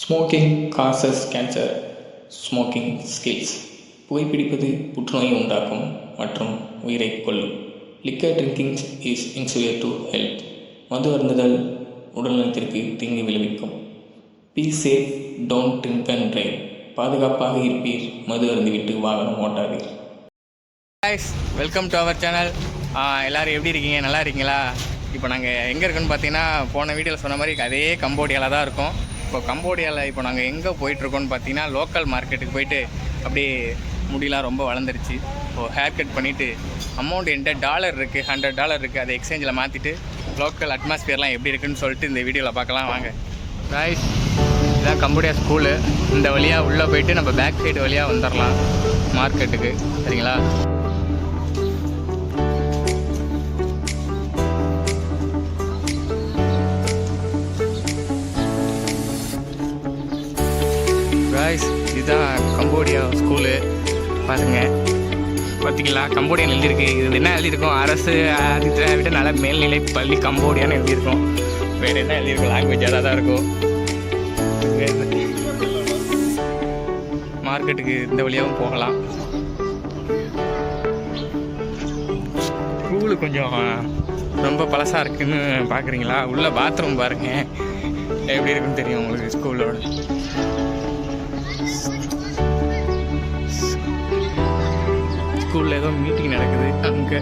Smoking causes cancer. Smoking kills. புகைப்பிடிப்பது புற்றுநோயை உண்டாக்கும் மற்றும் உயிரை கொல்லும். Liquor drinking is injurious to health. மது அருந்துதல் உடல்நலத்திற்கு தீங்கு விளைவிக்கும். Be safe, don't drink and drive. பாதுகாப்பாக இருப்பீர், மது அருந்துவிட்டு வாகனம் ஓட்டாதீர். Welcome to our channel. எல்லோரும் எப்படி இருக்கீங்க? நல்லா இருக்கீங்களா? இப்போ நாங்கள் எங்கே இருக்குன்னு பார்த்தீங்கன்னா, போன வீடியோவில் சொன்ன மாதிரி அதே கம்போடியாவில் தான் இருக்கோம். இப்போ கம்போடியாவில் இப்போ நாங்கள் எங்கே போயிட்டுருக்கோன்னு பார்த்தீங்கன்னா, லோக்கல் மார்க்கெட்டுக்கு போயிட்டு அப்படியே முடியெலாம் ரொம்ப வளர்ந்துருச்சு. இப்போது ஹேர் கட் பண்ணிவிட்டு அமௌண்ட் என்கிட்ட $100 இருக்குது, $100 இருக்குது. அதை எக்ஸ்சேஞ்சில் மாற்றிட்டு லோக்கல் அட்மாஸ்பியர்லாம் எப்படி இருக்குன்னு சொல்லிட்டு இந்த வீடியோவில் பார்க்கலாம் வாங்க. ரைஸ், இதுதான் கம்போடியா ஸ்கூலு. இந்த வழியாக உள்ளே போயிட்டு நம்ம பேக் சைடு வழியாக வந்துடலாம் மார்க்கெட்டுக்கு. சரிங்களா? ரைஸ், இதுதான் கம்போடியா ஸ்கூலு. பாருங்கள், பார்த்தீங்களா? கம்போடியான்னு எழுதியிருக்கு. இது என்ன எழுதியிருக்கோம்? அரசு விட நல்ல மேல்நிலை பள்ளி கம்போடியான்னு எழுதியிருக்கோம். வேறு என்ன எழுதியிருக்கோம்? லாங்குவேஜ் அதாக தான் இருக்கும். மார்க்கெட்டுக்கு இந்த வழியாகவும் போகலாம். ஸ்கூலு கொஞ்சம் ரொம்ப பழசாக இருக்குதுன்னு பார்க்குறீங்களா? உள்ள பாத்ரூம் பாருங்கள் எப்படி இருக்குன்னு தெரியும் உங்களுக்கு. ஸ்கூலோட ஸ்கூலில் ஏதோ மீட்டிங் நடக்குது. அங்கே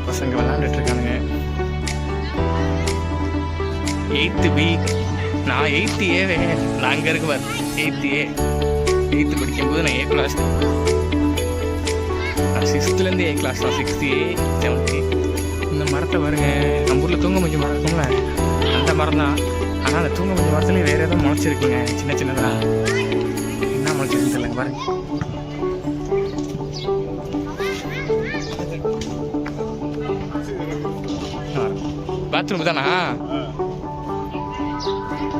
பசங்க விளாண்டுட்ருக்கானுங்க. 8th B. நான் 8th A. நான் அங்கே இருக்கு பாரு, 8th A. 8th படிக்கும்போது நான் A கிளாஸ். நான் 6thலேருந்து A கிளாஸ் தான். 6th A, 7th A. இந்த மரத்தை பாருங்க, நம்ம ஊரில் தூங்க மஞ்சள் மரம் இருக்குங்கள, அந்த மரம் தான். ஆனால் அந்த தூங்க மஞ்சள் மரத்துலேயும் வேறு ஏதோ முளைச்சிருக்குங்க, சின்ன சின்னதாக. என்ன முளைச்சிருக்குன்னு தெரியலங்க பாருங்க. பாத்ரூம் தானா?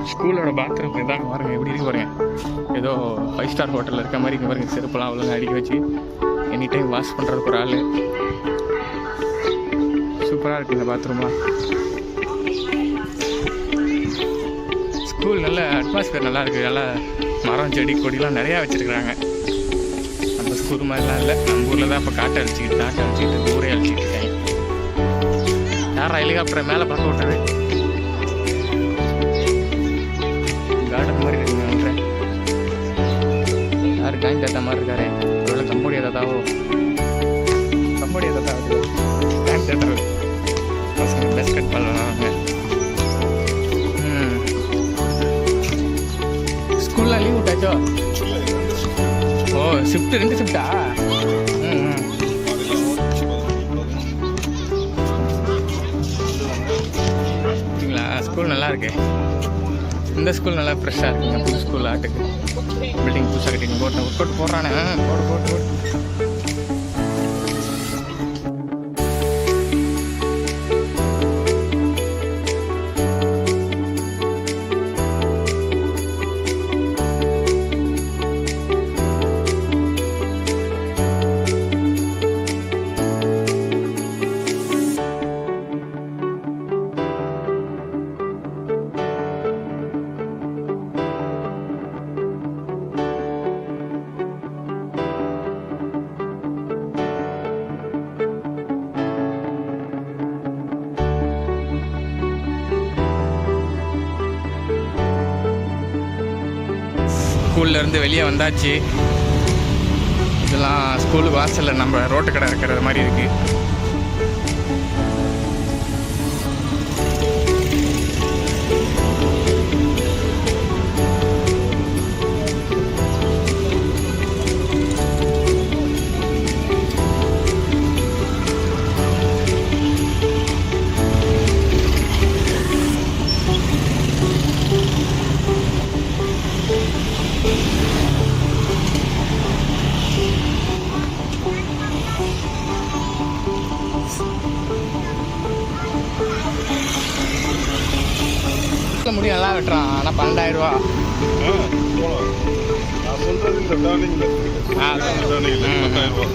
ஸ்கூலோட பாத்ரூம் இதாங்க பாருங்க, எப்படி இருக்கு பாருங்க. ஏதோ 5 ஸ்டார் ஹோட்டலில் இருக்க மாதிரி இங்கே பாருங்க. செருப்பெல்லாம் அவ்வளோ அடிக்க வச்சு எனி டைம் வாஷ் பண்ணுறதுக்கு ஒரு ஆள். சூப்பராக இருக்குது இந்த பாத்ரூம்லாம். ஸ்கூல் நல்ல அட்மாஸ்பியர் நல்லா இருக்குது. நல்லா மரம் செடி கொடிலாம் நிறையா வச்சுருக்குறாங்க. நம்ம ஸ்கூல் மாதிரிலாம் இல்லை. நம்ம ஊரில் தான் இப்போ காட்டை அழிச்சிக்கிட்டு ஊரே அழிச்சிக்கிட்டு இருக்காங்க. யாரா ஹெலிகாப்டரை மேலே பறக்க விட்டது? கார்டன் மாதிரி இருக்குங்க நினைக்கிறேன். யார் காயின் தாத்தா மாதிரி இருக்காரு? ஒருவேளை கம்போடியா தாத்தாவோ? கம்போடியா தாத்தா அது காயின் தாத்தா. பசங்க பேஸ்கெட் பால் விளாடுறாங்க. ஸ்கூல்லாம் லீவ் விட்டாச்சோ? ஓ, ஷிஃப்ட்டு 2 ஷிஃப்ட்டா? ஸ்கூல் நல்லா இருக்கு. இந்த ஸ்கூல் நல்லா ஃப்ரெஷ்ஷாக இருக்குங்க. புது ஸ்கூல் ஆட்டுக்கு பில்டிங் புதுசாக கட்டிங்க. ஒர்க் அவுட் போடுறானே, போடு. ஸ்கூல்லேருந்து வெளியே வந்தாச்சு. இதெல்லாம் ஸ்கூலுக்கு வாசலில் நம்ம ரோட்டு கடை இருக்கிறது மாதிரி இருக்குது. முடியும் நல்லா வெட்டுறான். ஆனால் 12,000 ரூபா. நான் சொல்றது இந்த டர்னிங் 10,000 ரூபா.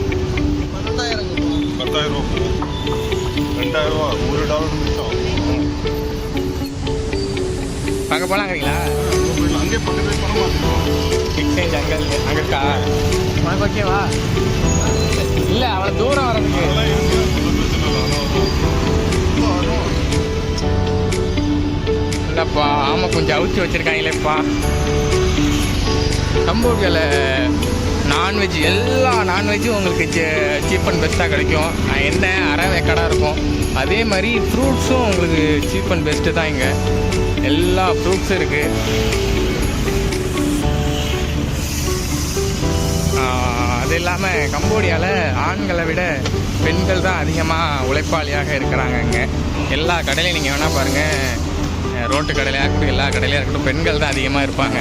10,000 ரூபா, $2,000, $1 மிச்சம். அங்கே போகலாங்கிறீங்களா? அங்கே பக்கத்துல பணம் மாற்றிடுவோம். எக்ஸ்சேஞ்ச் அங்கே இருக்கா? உனக்கு ஓகேவா? இல்லை அவ்வளோ தூரம் வரதுக்கு அதெல்லாம் இருக்கு, ஒன்றும் பிரச்சனை இல்லை. ஆனால் வரும். இல்லைப்பா, ஆமாம் கொஞ்சம் அவுச்சி வச்சுருக்காங்களேப்பா. கம்போடியாவில் நான்வெஜ் எல்லா நான்வெஜ்ஜும் உங்களுக்கு சீப் அண்ட் பெஸ்ட்டாக கிடைக்கும். என்ன அரை வேக்காடாக இருக்கும். அதே மாதிரி ஃப்ரூட்ஸும் உங்களுக்கு சீப் அண்ட் பெஸ்ட்டு தான். இங்கே எல்லா ஃப்ரூட்ஸும் இருக்குது. அது இல்லாமல் கம்போடியாவில் ஆண்களை விட பெண்கள் தான் அதிகமாக உழைப்பாளியாக இருக்கிறாங்க. இங்கே எல்லா கடையிலையும் நீங்கள் வேணால் பாருங்கள், ரோட்டு கடையிலையாக இருக்கட்டும், எல்லா கடையிலையாக இருக்கட்டும், பெண்கள் தான் அதிகமாக இருப்பாங்க.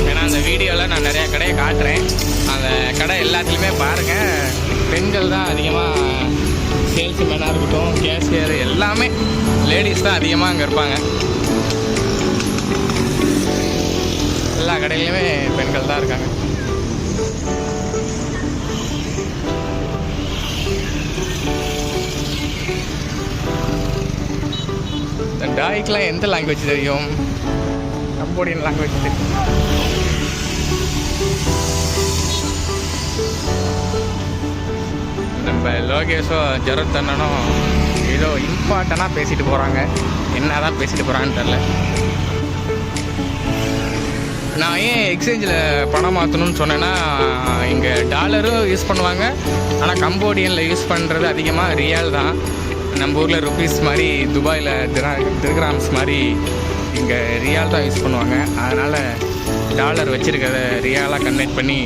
ஏன்னா அந்த வீடியோவில் நான் நிறையா கடையை காட்டுறேன். அந்த கடை எல்லாத்துலேயுமே பாருங்கள், பெண்கள் தான் அதிகமாக சேல்ஸ்மேனாக இருக்கட்டும், கேஷியர் எல்லாமே லேடிஸ் தான் அதிகமாக அங்கே இருப்பாங்க. எல்லா கடையிலையுமே பெண்கள் தான் இருக்காங்க. இந்த டாய்க்கெலாம் எந்த லாங்குவேஜ் தெரியும்? கம்போடியன் லாங்குவேஜ் தெரியும். நம்ம லோகேஷோ ஜரத்தண்ணனும் ஏதோ இம்பார்ட்டனாக பேசிட்டு போகிறாங்க. என்ன தான் பேசிட்டு போகிறாங்கன்னு தெரில. நான் ஏன் எக்ஸ்சேஞ்சில் பணம் மாற்றணும்னு சொன்னேன்னா, இங்கே டாலரும் யூஸ் பண்ணுவாங்க, ஆனால் கம்போடியனில் யூஸ் பண்ணுறது அதிகமாக ரியால் தான். நம்ம ஊரில் ருபீஸ் மாதிரி, துபாயில் திர்கிராம்ஸ் மாதிரி இங்கே ரியால் தான் யூஸ் பண்ணுவாங்க. அதனால் டாலர் வச்சுருக்கிறத ரியாலாக கன்வெர்ட் பண்ணி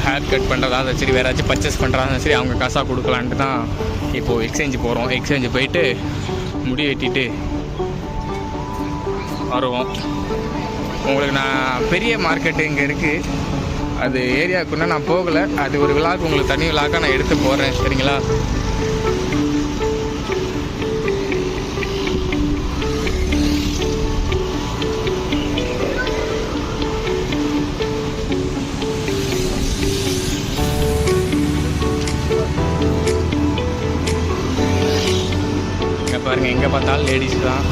ஹேர் கட் பண்ணுறதா இருந்தாலும் சரி, வேறு ஏதாச்சும் பர்ச்சேஸ் பண்ணுறதா இருந்தாலும் சரி, அவங்க காசாக கொடுக்கலான்ட்டு தான் இப்போது எக்ஸ்சேஞ்சு போகிறோம். எக்ஸ்சேஞ்சு போயிட்டு முடி வெட்டிட்டு வருவோம். உங்களுக்கு நான் பெரிய மார்க்கெட்டு இங்கே இருக்குது, அது ஏரியாவுக்குன்னா நான் போகலை. அது ஒரு விழாவுக்கு, உங்களுக்கு தனி விழாக்காக நான் எடுத்து போகிறேன், சரிங்களா? இங்கே பாருங்கள், எங்கே பார்த்தாலும் லேடிஸ் தான்.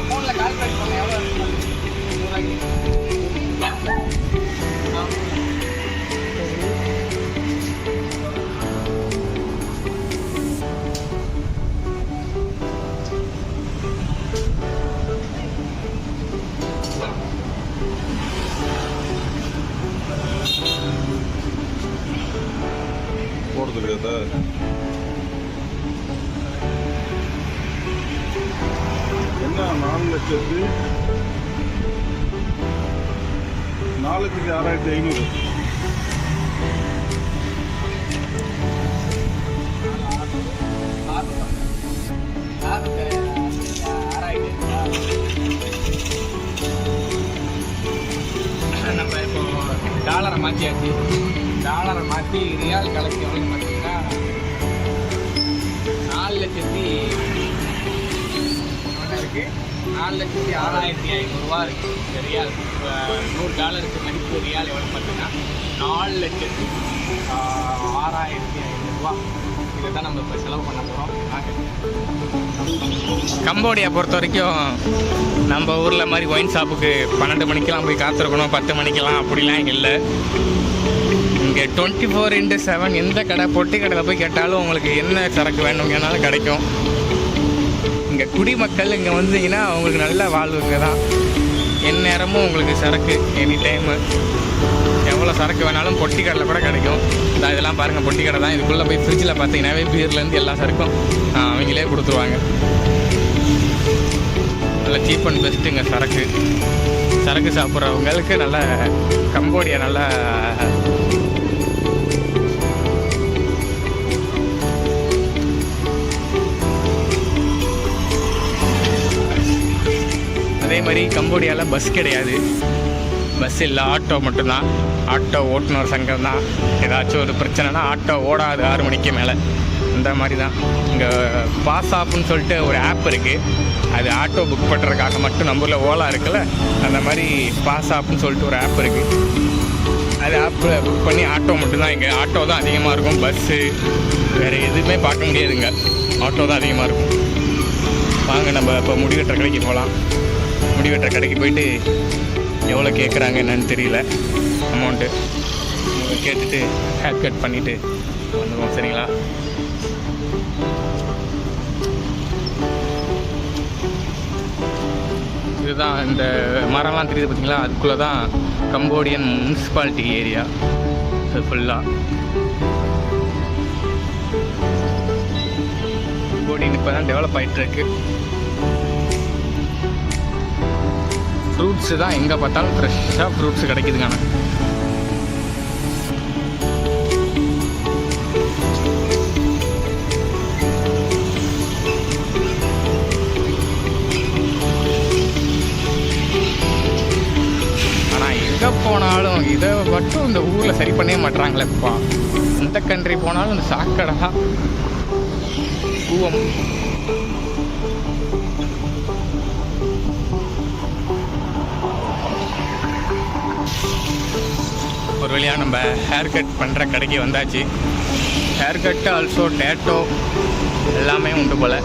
ஃபோனில் கால்குலேட் பண்ண எவ்வளோ போகிறது கிடையாதா? என்ன 4,06,500. நம்ம இப்போ டாலரை மாற்றியாச்சு. டாலரை மாற்றி ரியால் கலக்கி எவ்வளோன்னு பார்த்தீங்கன்னா 4,06,500 இருக்குது. இந்த ரியால் $100 மதிப்பு ரியால் எவ்வளோ பார்த்தீங்கன்னா 4,06,500. இதை தான் நம்ம இப்போ செலவு பண்ண போகிறோம். கம்போடியா பொறுத்த வரைக்கும் நம்ம ஊரில் மாதிரி ஒயின் ஷாப்புக்கு 12 மணிக்கெலாம் போய் காத்திருக்கணும், 10 மணிக்கெலாம் அப்படிலாம் இல்லை. இங்கே 24/7 எந்த கடை, பொட்டி கடையில் போய் கேட்டாலும் உங்களுக்கு என்ன சரக்கு வேணும்னாலும் கிடைக்கும். இங்கே குடிமக்கள் இங்கே வந்தீங்கன்னா அவங்களுக்கு நல்ல வாழ்வுங்க தான். எந்நேரமும் உங்களுக்கு சரக்கு எனி டைமு எவ்வளோ சரக்கு வேணாலும் பொட்டி கடையில் கூட கிடைக்கும். இதெல்லாம் பாருங்கள், பொட்டி கடை தான். இதுக்குள்ளே போய் ஃப்ரிட்ஜில் பார்த்தீங்கன்னாவே பீர்லேருந்து எல்லா சரக்கும் அவங்களே கொடுத்துருவாங்க. நல்லா சீப் அண்ட் பெஸ்ட்டுங்க சரக்கு சாப்பிட்றவங்களுக்கு நல்ல கம்போடியா நல்லா அதே மாதிரி கம்போடியாவில் பஸ் கிடையாது, பஸ் இல்லை, ஆட்டோ மட்டும்தான். ஆட்டோ ஓட்டுநர் சங்கம் தான். ஏதாச்சும் ஒரு பிரச்சனைனா ஆட்டோ ஓடாது 6 மணிக்கு மேலே. இந்த மாதிரி தான். இங்கே பாஸ் ஆப்னு சொல்லிட்டு ஒரு ஆப் இருக்குது. அது ஆட்டோ புக் பண்ணுறதுக்காக மட்டும் நம்ம ஊரில் ஓலா இருக்குல்ல, அந்த மாதிரி பாஸ் ஆப்னு சொல்லிட்டு ஒரு ஆப் இருக்குது. அது ஆப்பில் புக் பண்ணி ஆட்டோ மட்டும்தான். இங்கே ஆட்டோ தான் அதிகமாக இருக்கும். பஸ்ஸு வேறு எதுவுமே பார்க்க முடியாதுங்க, ஆட்டோ தான் அதிகமாக இருக்கும். வாங்க நம்ம இப்போ முடிவெட்டுற கடைக்கு போகலாம். முடிவெட்டுற கடைக்கு போயிட்டு எவ்வளோ கேட்குறாங்க என்னன்னு தெரியல அமௌண்ட்டு கேட்டுட்டு ஹேர் கட் பண்ணிவிட்டு வந்துடுவோம். சரிங்களா? இதுதான் இந்த மரம்லாம் தெரியுது பார்த்தீங்களா, அதுக்குள்ளே தான் கம்போடியன் முனிசிபாலிட்டி ஏரியா. இது ஃபுல்லாக கம்போடியன் இப்போ தான் டெவலப் ஆகிட்டுருக்கு. ஃப்ரூட்ஸு தான் எங்கே பார்த்தாலும் ஃப்ரெஷ்ஷாக ஃப்ரூட்ஸ் கிடைக்குதுங்க. ஆனால் எங்கே போனாலும் இதை மட்டும் இந்த ஊரில் சரி பண்ணவே மாட்டுறாங்களேப்பா. எந்த கண்ட்ரி போனாலும் இந்த சாக்கடை தான் கூவம். ஒரு வழியாக நம்ம ஹேர் கட் பண்ணுற கடைக்கு வந்தாச்சு. ஹேர் கட்டு ஆல்சோ டேட்டோ எல்லாமே உண்டு போல்.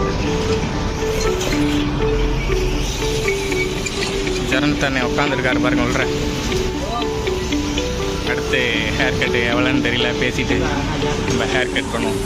ஜரன் தண்ணி உட்காந்துருக்காரு பாருங்க உள்ள. அடுத்து ஹேர் கட்டு எவ்வளோன்னு தெரியல, பேசிட்டு நம்ம ஹேர் கட் பண்ணுவோம்.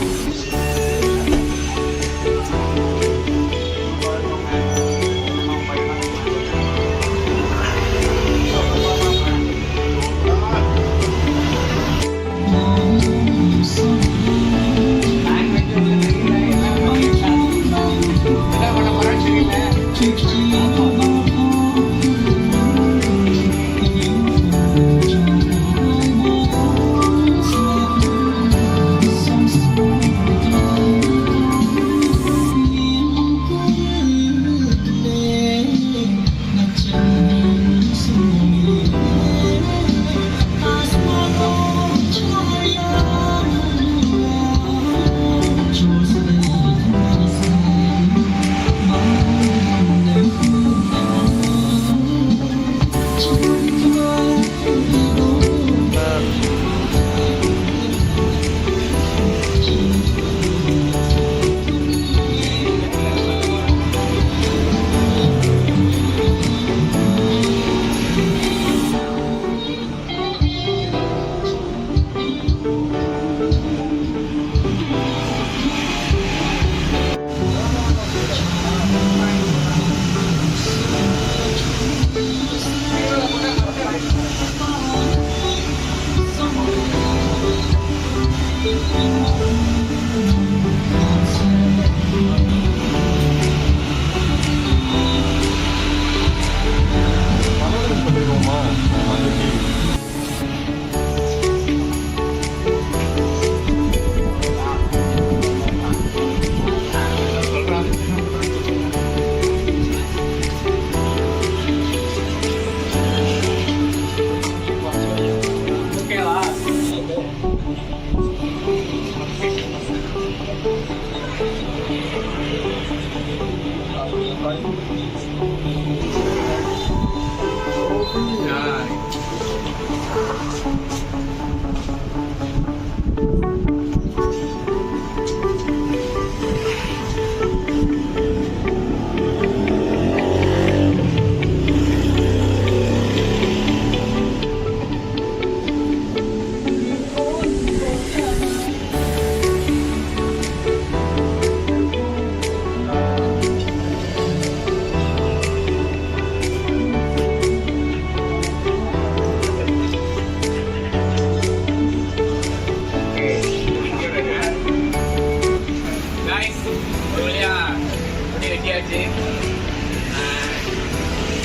கட்டியாச்சு.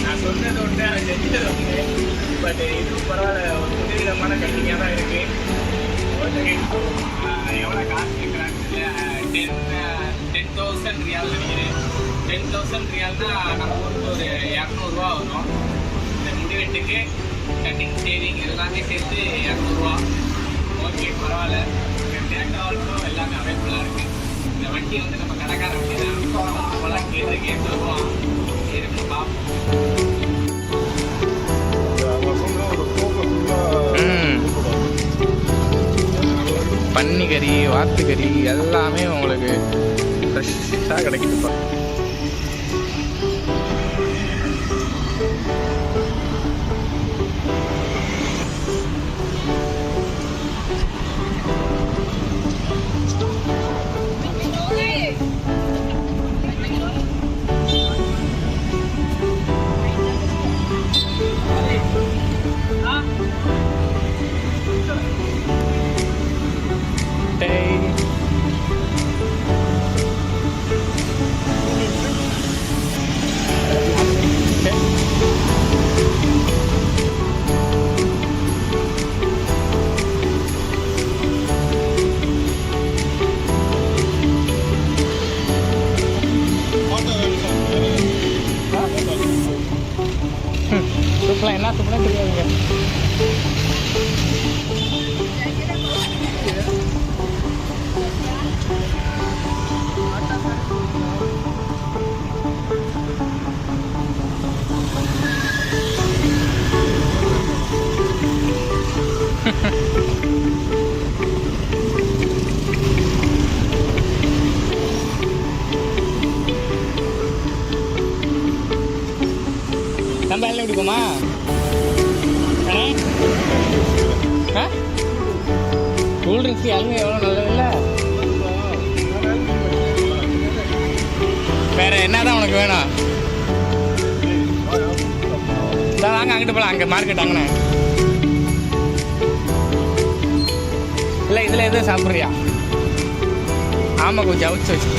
நான் சொன்னது ஒன்று, அதை செஞ்சது ஒன்று. பட் இதுவும் பரவாயில்ல, ஒரு புதுவிதமான கட்டிங்காக தான் இருக்குது. ஓகே, எவ்வளோ காசு கேட்குறாங்க? இல்லை 10,000 ரியால் நினைக்கிறேன். 10,000 ரியால்னா நம்ம ஊருக்கு ஒரு 200 ரூபா வரும். இந்த முடிவெட்டுக்கு கட்டிங் ஷேவிங் எல்லாமே சேர்த்து 200 ரூபா. ஓகே, பரவாயில்ல. டேட்டா ஆல்சோ எல்லாமே அவைலபிளாக இருக்குது. இந்த வண்டி வந்து நம்ம கடைக்கார வண்டி தான். நம்மளாம் கேட்டு வருவோம். சரி, பார்ப்போம். பன்னிக்கறி, வாத்துக்கறி எல்லாமே உங்களுக்கு ஃப்ரெஷ்ஷாக கிடைக்குதுப்பா. சூப்பராக என்ன சூப்பராக தெரியாதுங்க. நம்ம எல்லாம் குடிப்போமா? கூல் ட்ரிங்க்ஸ் எல்லாமே எவ்வளோ நல்லது இல்லை? வேற என்னதான் உனக்கு வேணும்? இதான் வாங்க, அங்கிட்டு போகலாம். அங்கே மார்க்கெட் அங்கண்ணே. இல்லை, இதில் எதுவும் சாப்பிட்றியா? ஆமாம், கொஞ்சம் அவிச்சு வச்சு.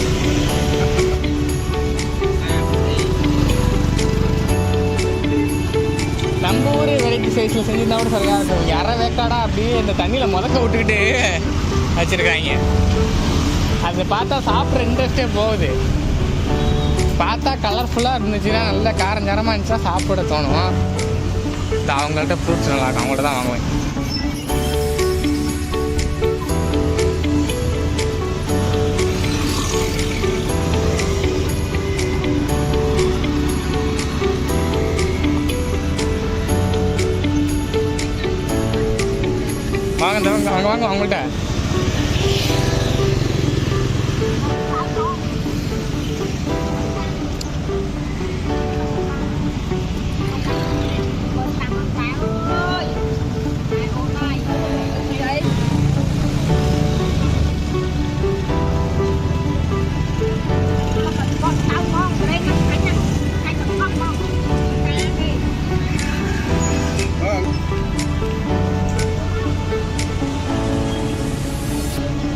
நம்ம ஊர் வெரைட்டி சைஸில் செஞ்சுருந்தா கூட சரியாக இருக்கும். இறை வேக்காடா அப்படியே இந்த தண்ணியில் முதக்க விட்டுக்கிட்டு வச்சுருக்காங்க. அதை பார்த்தா சாப்பிட்ற இன்ட்ரெஸ்டே போகுது. பார்த்தா கலர்ஃபுல்லாக இருந்துச்சுன்னா நல்லா காரஞ்சாரமாக இருந்துச்சா சாப்பிட தோணும். இந்த அவங்கள்ட்ட ஃப்ரூட்ஸ் நல்லா இருக்கும், அவங்கள்ட்ட தான் வாங்குவேன். வாங்க வாங்க வாங்க அவங்கள்ட்ட.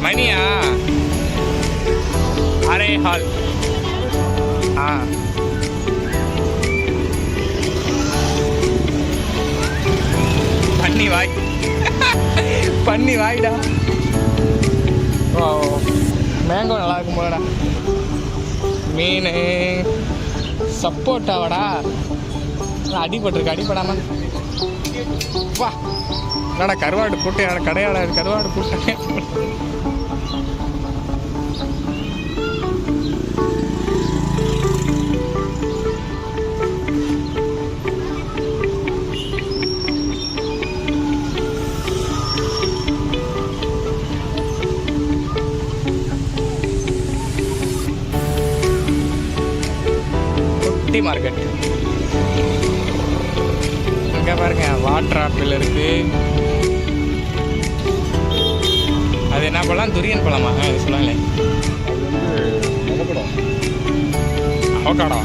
மணியா? Array hall. பண்ணி வாய், பண்ணி வாய்டா. ஓ, மேங்கோ நல்லா இருக்கும் போலடா. மீன் சப்போட்டாவாடா. அடிபட்டிருக்கு, அடிப்படாம வா. என்னடா கருவாடு போட்டு கடையாட கருவாடு போட்டு. குட்டி மார்க்கெட். இங்கே பாருங்க, வாட்டர் ஆப்பிள் இருக்கு. அது என்ன பழம்? துரியன் பழமா? இது சொன்னாங்களே, அவகாடோ.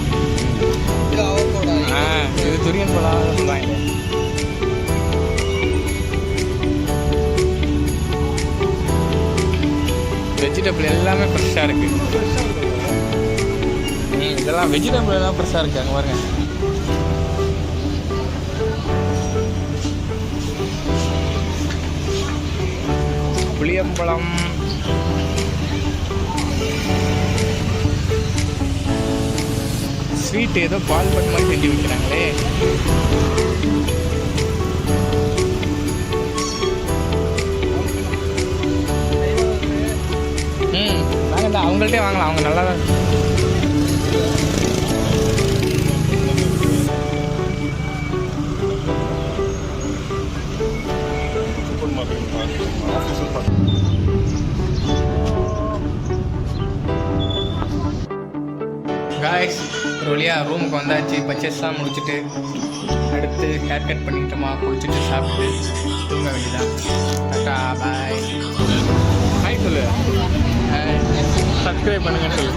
இது துரியன் பழம் சொல்லுவாங்க. வெஜிடபிள் எல்லாமே ஃப்ரெஷ்ஷாக இருக்கு. இதெல்லாம் இதெல்லாம் வெஜிடபிள் எல்லாம் பெருசாக இருக்குது அங்கே பாருங்க. புளியம்பழம், ஸ்வீட் ஏதோ பால் பண்ண மாதிரி செஞ்சு வைக்கிறாங்களே. வாங்கடா, அவங்கள்ட்டே வாங்கலாம், அவங்க நல்லா தான். சூப்பர் மார்க்கெட் ஆஃபீஸில் காய்ஸ், ஒரு வழியாக ரூமுக்கு வந்தாச்சு. பர்ச்சேஸ்லாம் முடிச்சுட்டு அடுத்து ஹேர் கட் பண்ணிட்டோமா, குளிச்சுட்டு சாப்பிட்டு தூங்க வேண்டியதான். டாட்டா பாய். ஹாய் சொல்லு. சப்ஸ்கிரைப் பண்ணுங்கன்னு சொல்லு.